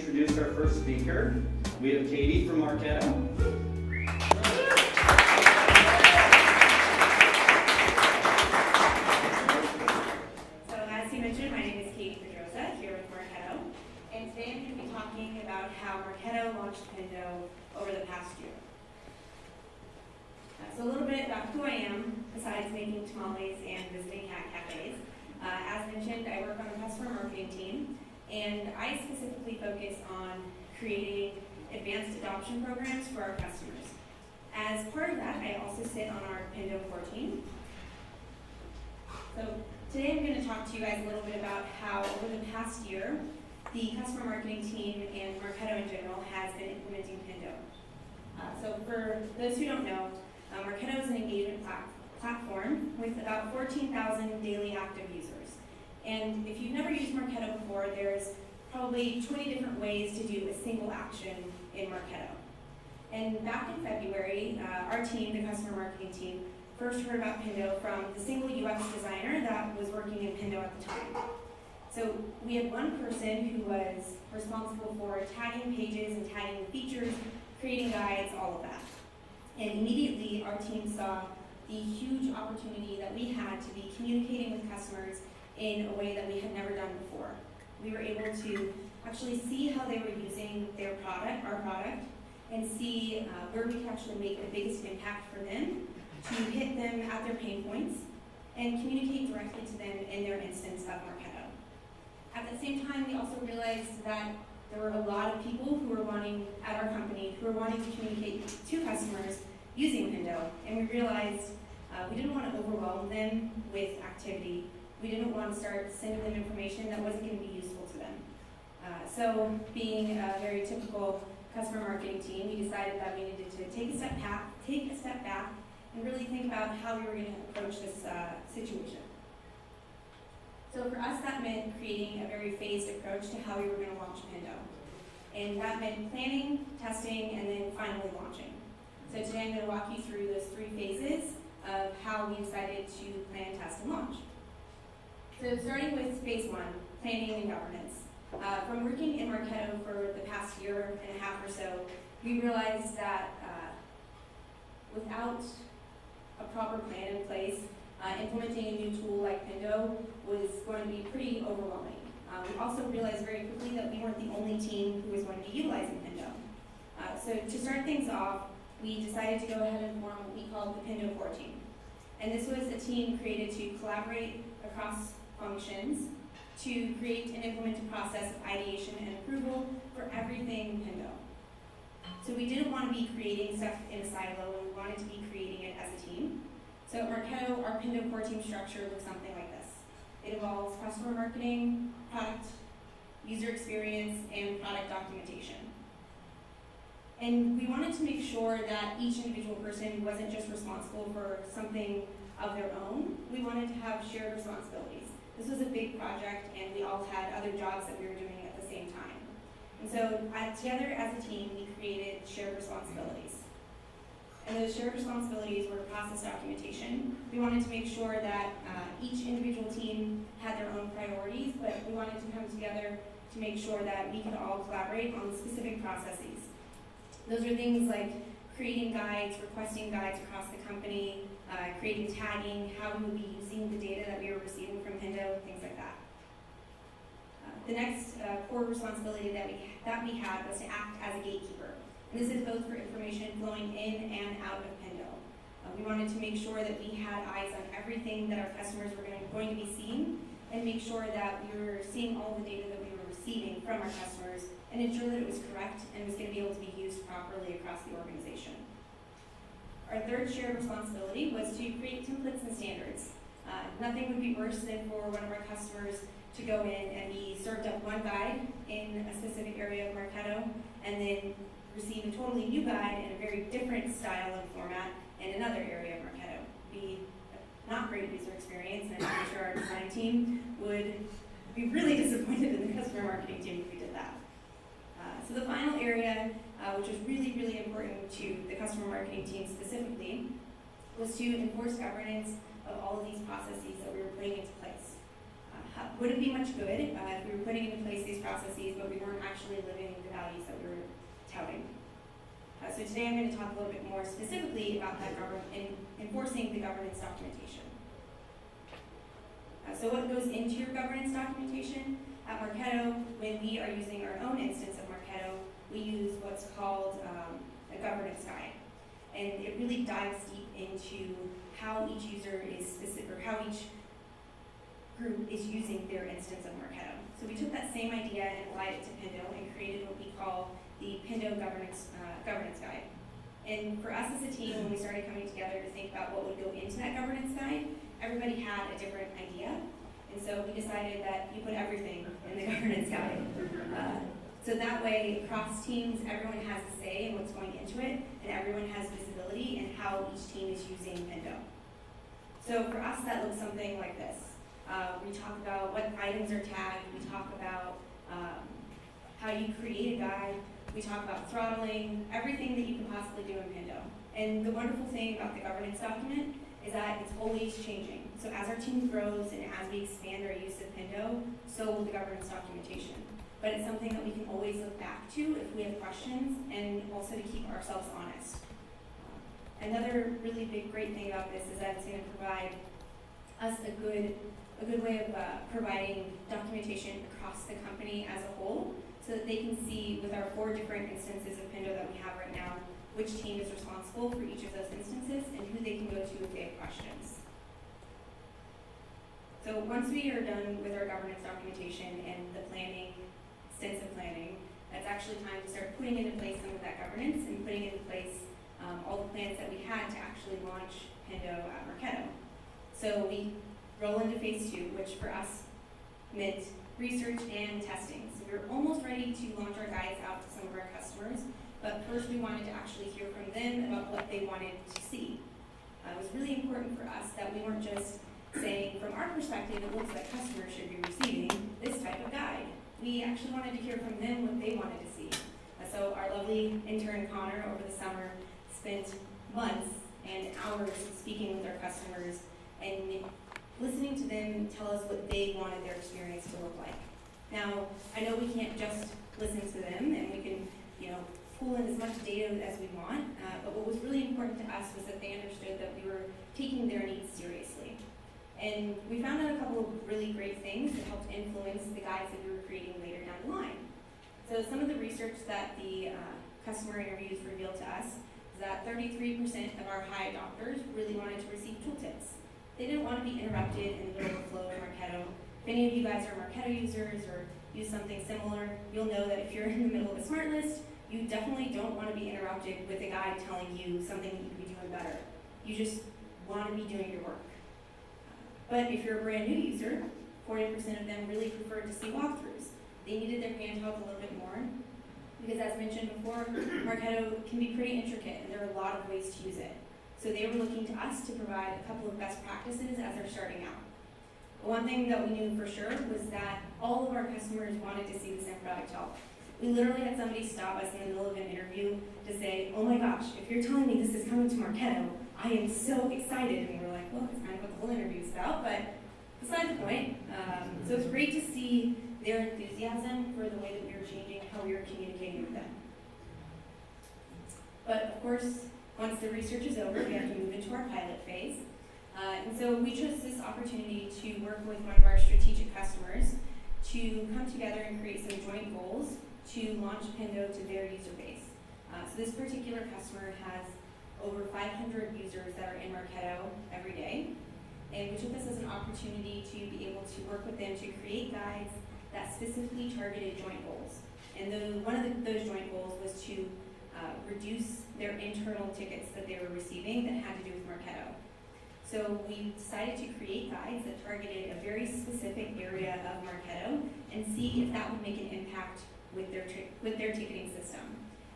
introduce our first speaker. We have Katie from Marketo. So as you mentioned, my name is Pedroza here with Marketo, and today I'm going to be talking about how Marketo launched Pendo over the past year. So a little bit about who I am, besides making tamales and visiting cat cafes. As mentioned, I work on the customer marketing team, and I specifically focus on creating advanced adoption programs for our customers. As part of that, I also sit on our Pendo core team. So today I'm going to talk to you guys a little bit about how over the past year, the customer marketing team and Marketo in general has been implementing Pendo. So for those who don't know, Marketo is an engagement platform with about 14,000 daily active users. And if you've never used Marketo before, there's probably 20 different ways to do a single action in Marketo. And back in February, our team, the customer marketing team, first heard about Pendo from the single UX designer that was working in Pendo at the time. So we had one person who was responsible for tagging pages and tagging features, creating guides, all of that. And immediately our team saw the huge opportunity that we had to be communicating with customers in a way that we had never done before. We were able to actually see how they were using their product, our product, and see where we could actually make the biggest impact for them, to hit them at their pain points, and communicate directly to them in their instance of Marketo. At the same time, we also realized that there were a lot of people who were wanting, at our company, who were wanting to communicate to customers using Pendo, and we realized we didn't want to overwhelm them with activity. We didn't want to start sending them information that wasn't going to be useful to them. So being a very typical customer marketing team, we decided that we needed to take a step back and really think about how we were going to approach this situation. So for us, that meant creating a very phased approach to how we were going to launch Pendo. And that meant planning, testing, and then finally launching. So today I'm going to walk you through those 3 phases of how we decided to plan, test, and launch. So starting with phase 1, planning and governance. From working in Marketo for the past year and a half or so, we realized that without a proper plan in place, implementing a new tool like Pendo was going to be pretty overwhelming. We also realized very quickly that we weren't the only team who was going to be utilizing Pendo. So to start things off, we decided to go ahead and form what we called the Pendo core team. And this was a team created to collaborate across functions to create and implement a process of ideation and approval for everything Pendo. So we didn't want to be creating stuff in a silo, and we wanted to be creating it as a team. So at Marketo, our Pendo core team structure looks something like this. It involves customer marketing, product, user experience, and product documentation. And we wanted to make sure that each individual person wasn't just responsible for something of their own. We wanted to have shared responsibilities. This was a big project, and we all had other jobs that we were doing at the same time. And so together as a team, we created shared responsibilities. And those shared responsibilities were process documentation. We wanted to make sure that each individual team had their own priorities, but we wanted to come together to make sure that we could all collaborate on specific processes. Those are things like creating guides, requesting guides across the company, creating tagging, how we would be using the data that we were receiving from Pendo, things like that. The next core responsibility that we had was to act as a gatekeeper. And this is both for information flowing in and out of Pendo. We wanted to make sure that we had eyes on everything that our customers were going to be seeing, and make sure that we were seeing all the data that we were receiving from our customers, and ensure that it was correct and was going to be able to be used properly across the organization. Our third shared responsibility was to create templates and standards. Nothing would be worse than for one of our customers to go in and be served up one guide in a specific area of Marketo, and then receive a totally new guide in a very different style and format in another area of Marketo. Be not great user experience, and I'm sure our design team would be really disappointed in the customer marketing team if we did that. So the final area, which was really, really important to the customer marketing team specifically, was to enforce governance of all of these processes that we were putting into place. wouldn't be much good if we were putting into place these processes, but we weren't actually living the values that we were touting. So today I'm going to talk a little bit more specifically about that enforcing the governance documentation. So what goes into your governance documentation? At Marketo, when we are using our own instance of Marketo, we use what's called a governance guide. And it really dives deep into how each user is specific, or how each group is using their instance of Marketo. So we took that same idea and applied it to Pendo and created what we call the Pendo governance guide. And for us as a team, when we started coming together to think about what would go into that governance guide, everybody had a different idea. And so we decided that you put everything in the governance guide. So that way, across teams, everyone has a say in what's going into it, and everyone has visibility in how each team is using Pendo. So for us, that looks something like this. We talk about what items are tagged. We talk about how you create a guide. We talk about throttling, everything that you can possibly do in Pendo. And the wonderful thing about the governance document is that it's always changing. So as our team grows and as we expand our use of Pendo, so will the governance documentation. But it's something that we can always look back to if we have questions, and also to keep ourselves honest. Another really great thing about this is that it's going to provide us a good way of providing documentation across the company as a whole, so that they can see with our 4 different instances of Pendo that we have right now, which team is responsible for each of those instances and who they can go to if they have questions. So once we are done with our governance documentation and the planning, extensive planning, it's actually time to start putting into place some of that governance and putting into place all the plans that we had to actually launch Pendo at Marketo. So we roll into phase 2, which for us meant research and testing. So we were almost ready to launch our guides out to some of our customers, but first we wanted to actually hear from them about what they wanted to see. It was really important for us that we weren't just saying, from our perspective, it looks like customers should be receiving this type of guide. We actually wanted to hear from them what they wanted to see. So our lovely intern, Connor, over the summer spent months and hours speaking with our customers and listening to them tell us what they wanted their experience to look like. Now, I know we can't just listen to them, and we can, pull in as much data as we want, but what was really important to us was that they understood that we were taking their needs seriously. And we found out a couple of really great things that helped influence the guides that we were creating later down the line. So some of the research that the customer interviews revealed to us is that 33% of our high adopters really wanted to receive tooltips. They didn't want to be interrupted in the middle of the flow of Marketo. If any of you guys are Marketo users or use something similar, you'll know that if you're in the middle of a smart list, you definitely don't want to be interrupted with a guide telling you something that you could be doing better. You just want to be doing your work. But if you're a brand new user, 40% of them really preferred to see walkthroughs. They needed their hand held a little bit more, because as mentioned before, Marketo can be pretty intricate and there are a lot of ways to use it. So they were looking to us to provide a couple of best practices as they're starting out. One thing that we knew for sure was that all of our customers wanted to see this end product help. We literally had somebody stop us in the middle of an interview to say, oh my gosh, if you're telling me this is coming to Marketo, I am so excited. And we're like, well, that's kind of what the whole interview is about, but beside the point. So it's great to see their enthusiasm for the way that we were changing how we were communicating with them. But of course, once the research is over, we have to move into our pilot phase. And so we chose this opportunity to work with one of our strategic customers to come together and create some joint goals to launch Pendo to their user base. So this particular customer has over 500 users that are in Marketo every day. And we took this as an opportunity to be able to work with them to create guides that specifically targeted joint goals. And one of those joint goals was to reduce their internal tickets that they were receiving that had to do with Marketo. So we decided to create guides that targeted a very specific area of Marketo and see if that would make an impact with their ticketing system.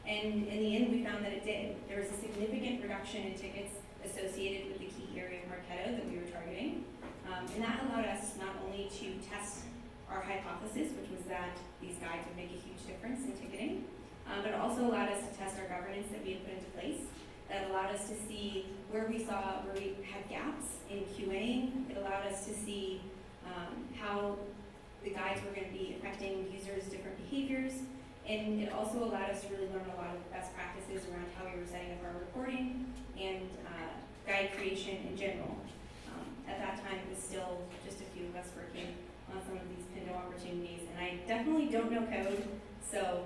And in the end, we found that it did. There was a significant reduction in tickets associated with the key area of Marketo that we were targeting. And that allowed us not only to test our hypothesis, which was that these guides would make a huge difference in ticketing, but it also allowed us to test our governance that we had put into place. That allowed us to see where we had gaps in QAing. It allowed us to see how the guides were going to be affecting users' different behaviors, and it also allowed us to really learn a lot of best practices around how we were setting up our reporting and guide creation in general. At that time, it was still just a few of us working on some of these Pendo opportunities, and I definitely don't know code, so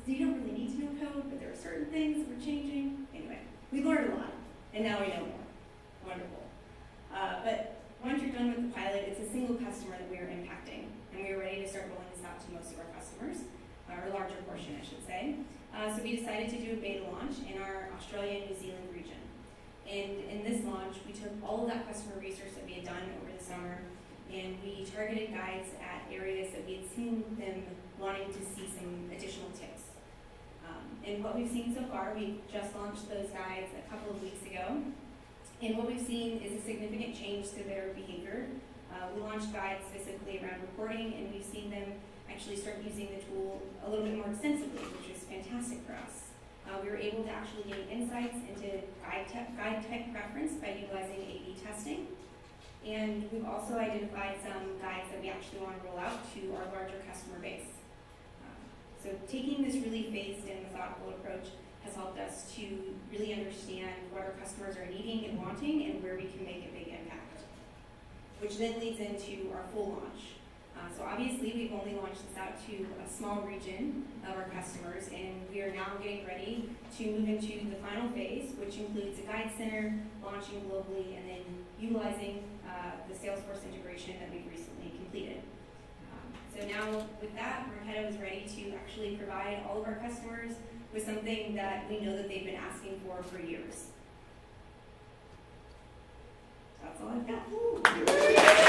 you don't really need to know code, but there are certain things we're changing. Anyway, we learned a lot, and now we know more. Wonderful. But once you're done with the pilot, it's a single customer that we are impacting, and we are ready to start rolling this out to most of our customers, or a larger portion, I should say. So we decided to do a beta launch in our Australia and New Zealand region. And in this launch, we took all of that customer research that we had done over the summer, and we targeted guides at areas that we had seen them wanting to see some additional tips. And what we've seen so far, we just launched those guides a couple of weeks ago, and what we've seen is a significant change to their behavior. We launched guides specifically around reporting, and we've seen them actually start using the tool a little bit more extensively, which is fantastic for us. We were able to actually gain insights into guide type preference by utilizing A/B testing. And we've also identified some guides that we actually want to roll out to our larger customer base. So taking this really phased and methodical approach has helped us to really understand what our customers are needing and wanting and where we can make a big impact, which then leads into our full launch. So obviously we've only launched this out to a small region of our customers, and we are now getting ready to move into the final phase, which includes a guide center, launching globally, and then utilizing the Salesforce integration that we've recently completed. So now with that, Marketo is ready to actually provide all of our customers with something that we know that they've been asking for years. That's all I've got.